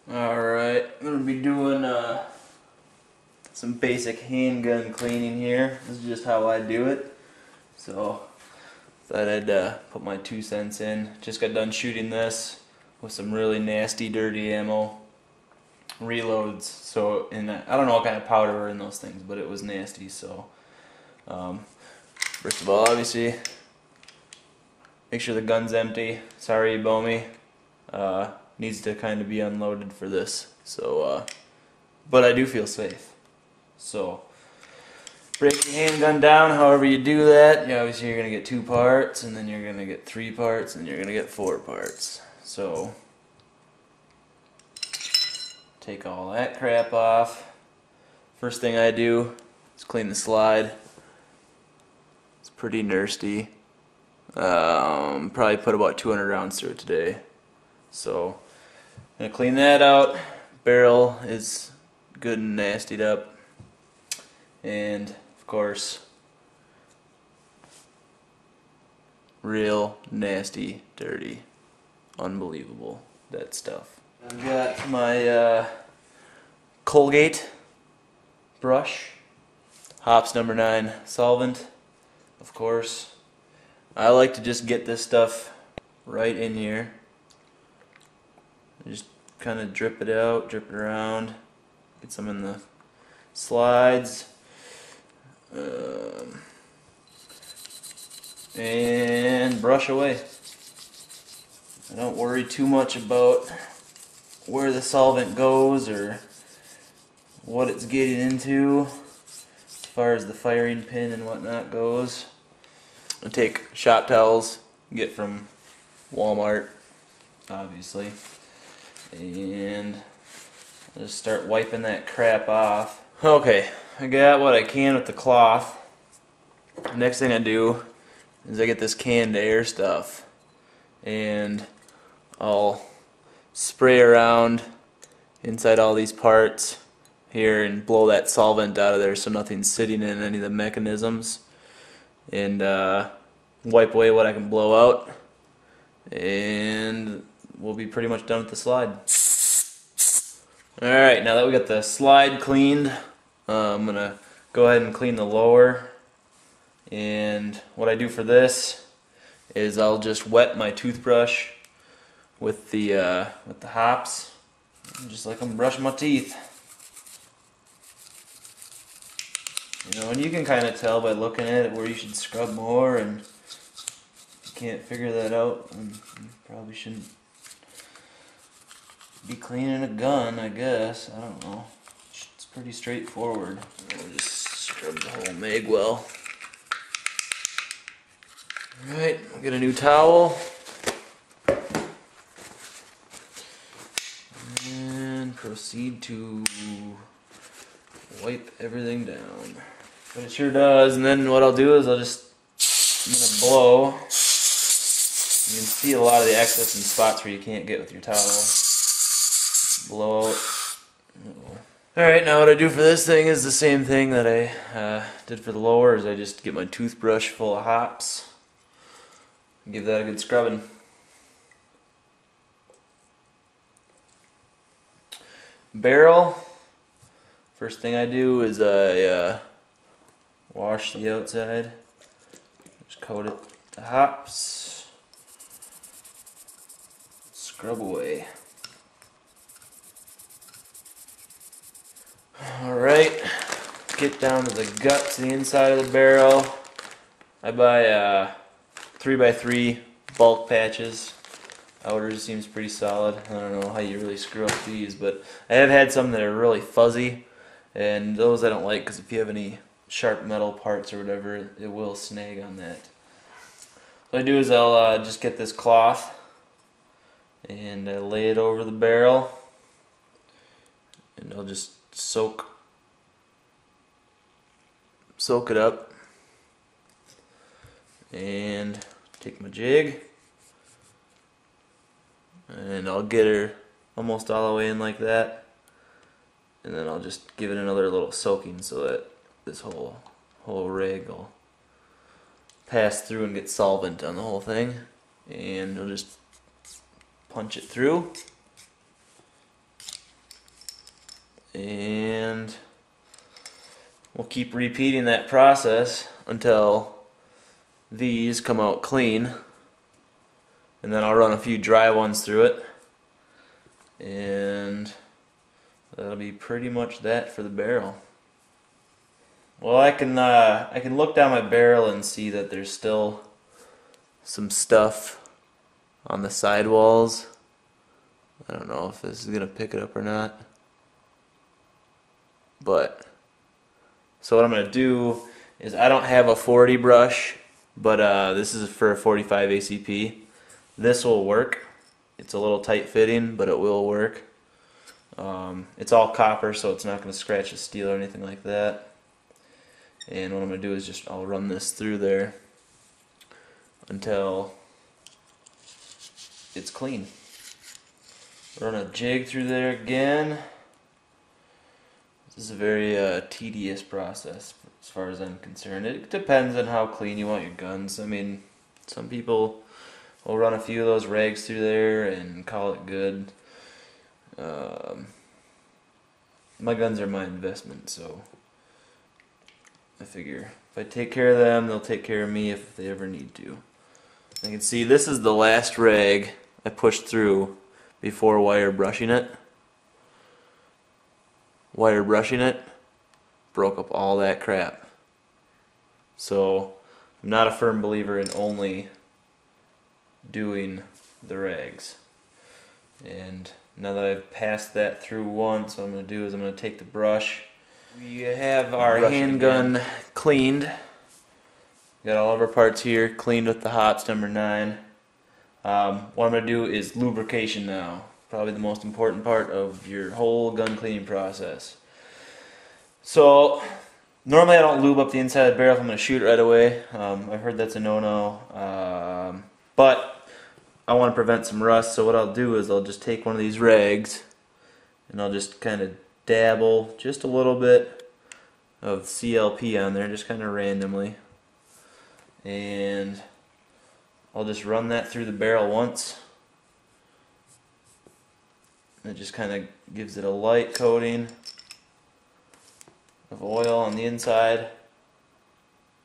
Alright, I'm going to be doing some basic handgun cleaning here. This is just how I do it. So, thought I'd put my 2 cents in. Just got done shooting this with some really nasty, dirty ammo. Reloads. So, I don't know what kind of powder were in those things, but it was nasty. So, first of all, obviously, make sure the gun's empty. Sorry, Bomi. Needs to kind of be unloaded for this. So, but I do feel safe. So, break your handgun down however you do that. Obviously you're going to get 2 parts, and then you're going to get 3 parts, and you're going to get 4 parts. So, take all that crap off. First thing I do is clean the slide. It's pretty nasty. Probably put about 200 rounds through it today. So, I'm going to clean that out. Barrel is good and nastied up. And, of course, real nasty, dirty, unbelievable, that stuff. I've got my Colgate brush, Hops number 9 solvent, of course. I like to just get this stuff right in here. Just kind of drip it out, drip it around, get some in the slides, and brush away. I don't worry too much about where the solvent goes or what it's getting into as far as the firing pin and whatnot goes. I take shop towels, get from Walmart, obviously, and just start wiping that crap off. Okay, I got what I can with the cloth. Next thing I do is I get this canned air stuff, and I'll spray around inside all these parts here and blow that solvent out of there so nothing's sitting in any of the mechanisms, and wipe away what I can blow out, and we'll be pretty much done with the slide. Alright, now that we got the slide cleaned, I'm going to go ahead and clean the lower. And what I do for this is I'll just wet my toothbrush with the hops, just like I'm brushing my teeth. You know, and you can kind of tell by looking at it where you should scrub more, and if you can't figure that out, then you probably shouldn't be cleaning a gun, I guess. I don't know. It's pretty straightforward. I'll just scrub the whole mag well. Alright, I'll get a new towel. And proceed to wipe everything down. But it sure does, and then what I'll do is I'm going to blow. You can see a lot of the excess in spots where you can't get with your towel. Blow out. Alright, now what I do for this thing is the same thing that I did for the lower, is I just get my toothbrush full of hops and give that a good scrubbing. Barrel, first thing I do is I wash the outside, just coat it with the hops, scrub away. Alright, get down to the guts, the inside of the barrel. I buy 3x3 bulk patches. Outers seems pretty solid. I don't know how you really screw up these, but I have had some that are really fuzzy, and those I don't like because if you have any sharp metal parts or whatever, it will snag on that. What I do is I'll just get this cloth and I lay it over the barrel, and I'll just soak it up, and take my jig and I'll get her almost all the way in like that, and then I'll just give it another little soaking so that this whole rag will pass through and get solvent on the whole thing, and I'll just punch it through. And we'll keep repeating that process until these come out clean, and then I'll run a few dry ones through it, and that'll be pretty much that for the barrel. Well, I can look down my barrel and see that there's still some stuff on the sidewalls. I don't know if this is gonna pick it up or not, but so what I'm gonna do is, I don't have a 40 brush, but this is for a 45 ACP. This will work. It's a little tight fitting, but it will work. It's all copper, so it's not going to scratch the steel or anything like that. And what I'm going to do is I'll run this through there until it's clean. Run a jig through there again. This is a very tedious process as far as I'm concerned. It depends on how clean you want your guns. I mean, some people will run a few of those rags through there and call it good. My guns are my investment, so I figure if I take care of them, they'll take care of me if they ever need to. You can see this is the last rag I pushed through before wire brushing it. Wire brushing it broke up all that crap. So I'm not a firm believer in only doing the rags. And now that I've passed that through once, what I'm going to do is I'm going to take the brush. We have our handgun cleaned. Got all of our parts here cleaned with the Hops number 9. What I'm going to do is lubrication now. Probably the most important part of your whole gun cleaning process. So normally I don't lube up the inside of the barrel if I'm going to shoot it right away. I've heard that's a no-no. But I want to prevent some rust, so what I'll do is I'll just take one of these rags and I'll just kind of dabble just a little bit of CLP on there, just kind of randomly. And I'll just run that through the barrel once. It just kind of gives it a light coating of oil on the inside.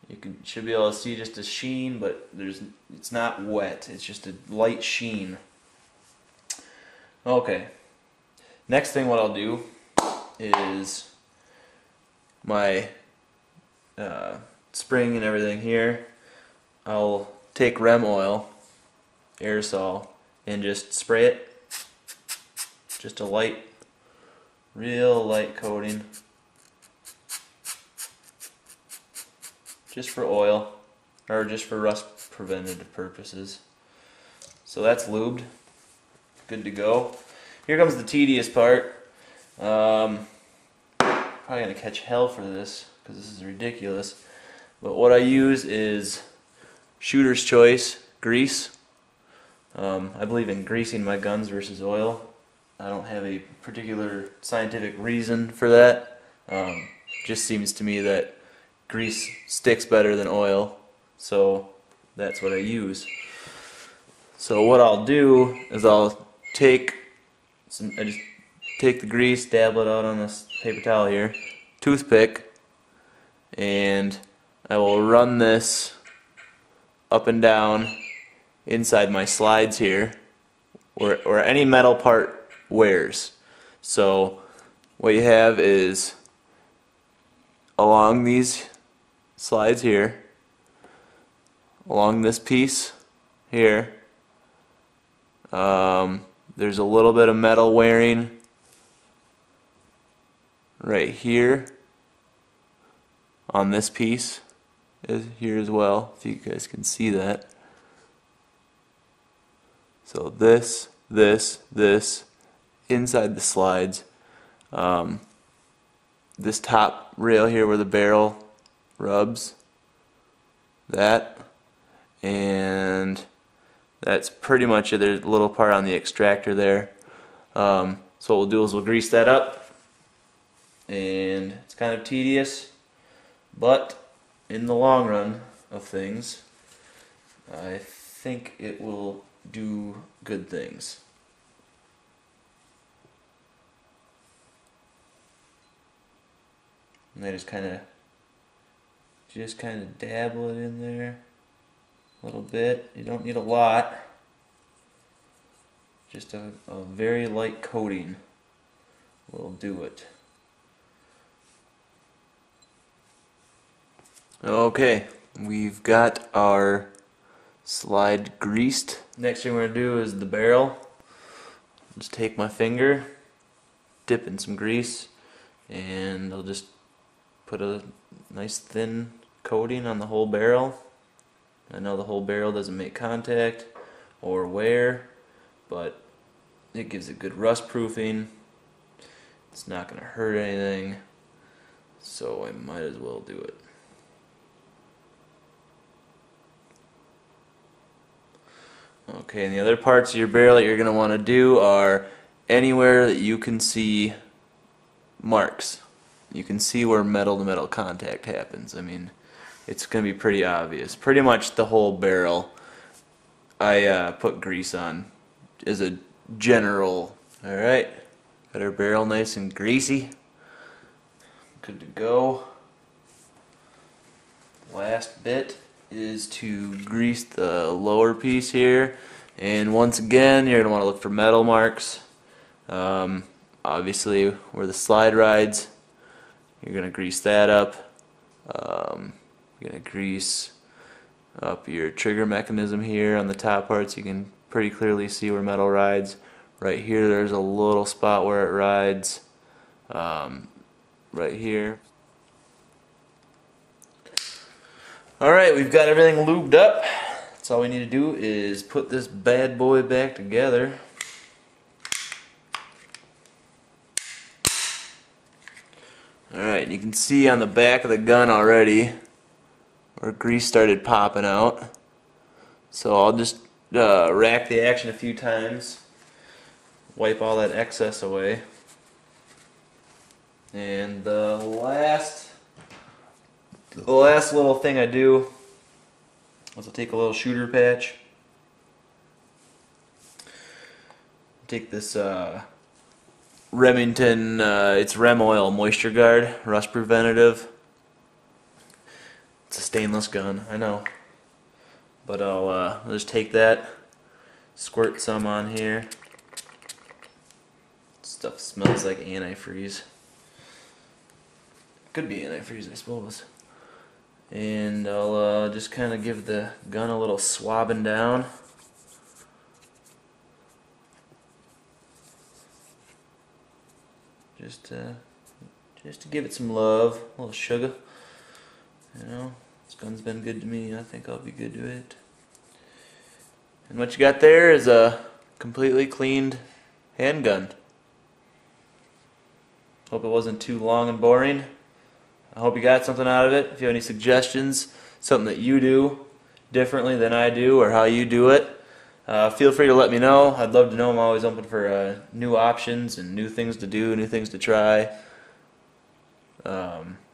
You should be able to see just a sheen, but it's not wet. It's just a light sheen. Okay. Next thing what I'll do is my spring and everything here. I'll take rem oil, aerosol, and just spray it. Just a light, real light coating. Just for oil, or just for rust preventative purposes. So that's lubed. Good to go. Here comes the tedious part. Probably gonna catch hell for this because this is ridiculous. But what I use is shooter's choice grease. I believe in greasing my guns versus oil. I don't have a particular scientific reason for that. Just seems to me that grease sticks better than oil, so that's what I use. So what I'll do is I just take the grease, dab it out on this paper towel here, toothpick, and I will run this up and down inside my slides here, where any metal part wears. So what you have is along these slides here, along this piece here, there's a little bit of metal wearing right here on this piece here as well, if you guys can see that. So this inside the slides, this top rail here where the barrel rubs, that, and that's pretty much it. There's a little part on the extractor there. So what we'll do is we'll grease that up, and it's kind of tedious, but in the long run of things, I think it will do good things. And I just kind of dabble it in there a little bit. You don't need a lot. Just a very light coating will do it. Okay, we've got our slide greased. Next thing we're going to do is the barrel. Just take my finger, dip in some grease, and I'll just put a nice thin coating on the whole barrel. I know the whole barrel doesn't make contact or wear, but it gives it good rust proofing. It's not going to hurt anything, so I might as well do it. Okay, and the other parts of your barrel that you're going to want to do are anywhere that you can see marks. You can see where metal to metal contact happens. I mean, it's going to be pretty obvious. Pretty much the whole barrel I put grease on as a general. Alright, got our barrel nice and greasy. Good to go. Last bit is to grease the lower piece here, and once again you're going to want to look for metal marks. Obviously where the slide rides, you're going to grease that up. You're going to grease up your trigger mechanism here on the top parts. You can pretty clearly see where metal rides. Right here there's a little spot where it rides, right here. Alright, we've got everything lubed up. That's all we need to do is put this bad boy back together. Alright, you can see on the back of the gun already where grease started popping out. So I'll just rack the action a few times, wipe all that excess away. And the last little thing I do is I'll take a little shooter patch, take this Remington, it's Rem Oil Moisture Guard, rust preventative. It's a stainless gun, I know, but I'll just take that, squirt some on here. Stuff smells like antifreeze. Could be antifreeze, I suppose. And I'll just kind of give the gun a little swabbing down. Just to give it some love, a little sugar. You know, this gun's been good to me. I think I'll be good to it. And what you got there is a completely cleaned handgun. Hope it wasn't too long and boring. I hope you got something out of it. If you have any suggestions, something that you do differently than I do, or how you do it, feel free to let me know. I'd love to know. I'm always open for new options and new things to do, new things to try.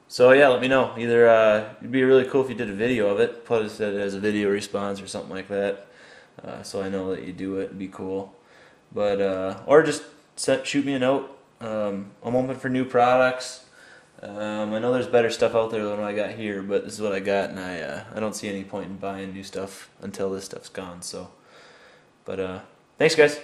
So yeah, let me know. Either it'd be really cool if you did a video of it, put it as a video response or something like that, so I know that you do it. It'd be cool. But or just shoot me a note. I'm open for new products. I know there's better stuff out there than what I got here, but this is what I got, and I don't see any point in buying new stuff until this stuff's gone. So, but thanks, guys.